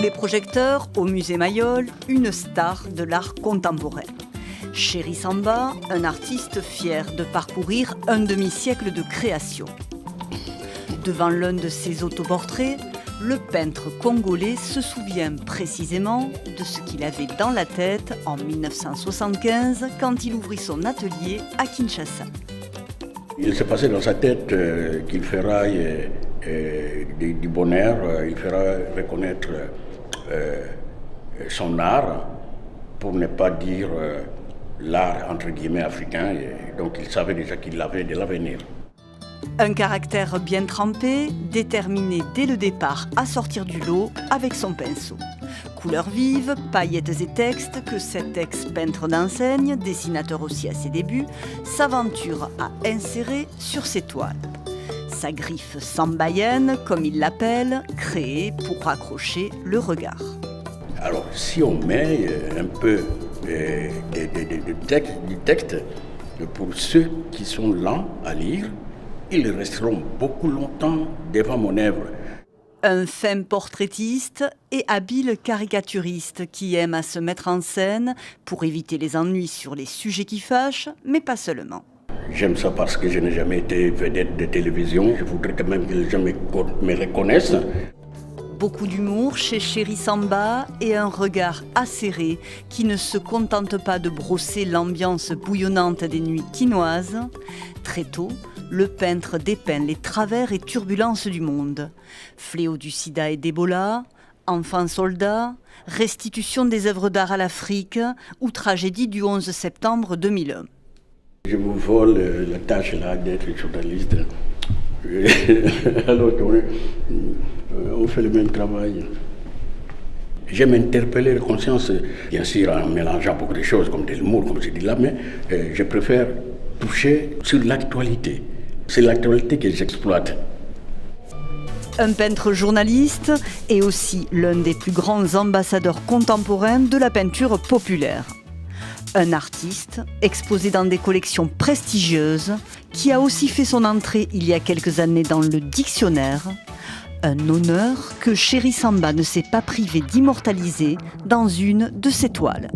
Sous les projecteurs, au musée Mayol, une star de l'art contemporain. Chéri Samba, un artiste fier de parcourir un demi-siècle de création. Devant l'un de ses autoportraits, le peintre congolais se souvient précisément de ce qu'il avait dans la tête en 1975 quand il ouvrit son atelier à Kinshasa. Il s'est passé dans sa tête qu'il fera du bonheur, il fera reconnaître son art, pour ne pas dire l'art entre guillemets africain, et donc il savait déjà qu'il avait de l'avenir. Un caractère bien trempé, déterminé dès le départ à sortir du lot avec son pinceau. Couleurs vives, paillettes et textes que cet ex-peintre d'enseigne, dessinateur aussi à ses débuts, s'aventure à insérer sur ses toiles. Sa griffe sambaïenne, comme il l'appelle, créée pour raccrocher le regard. Alors si on met un peu du texte, pour ceux qui sont lents à lire, ils resteront beaucoup longtemps devant mon œuvre. Un fin portraitiste et habile caricaturiste qui aime à se mettre en scène pour éviter les ennuis sur les sujets qui fâchent, mais pas seulement. J'aime ça parce que je n'ai jamais été vedette de télévision. Je voudrais quand même que les gens me reconnaissent. Beaucoup d'humour chez Chéri Samba et un regard acéré qui ne se contente pas de brosser l'ambiance bouillonnante des nuits quinoises. Très tôt, le peintre dépeint les travers et turbulences du monde. Fléau du sida et d'Ebola, enfants soldats, restitution des œuvres d'art à l'Afrique ou tragédie du 11 septembre 2001. Je vous vole la tâche là d'être journaliste. Alors on fait le même travail. J'aime interpeller la conscience, bien sûr en mélangeant beaucoup de choses comme de l'humour, comme je dis là, mais je préfère toucher sur l'actualité. C'est l'actualité que j'exploite. Un peintre journaliste et aussi l'un des plus grands ambassadeurs contemporains de la peinture populaire. Un artiste exposé dans des collections prestigieuses qui a aussi fait son entrée il y a quelques années dans le dictionnaire. Un honneur que Chéri Samba ne s'est pas privé d'immortaliser dans une de ses toiles.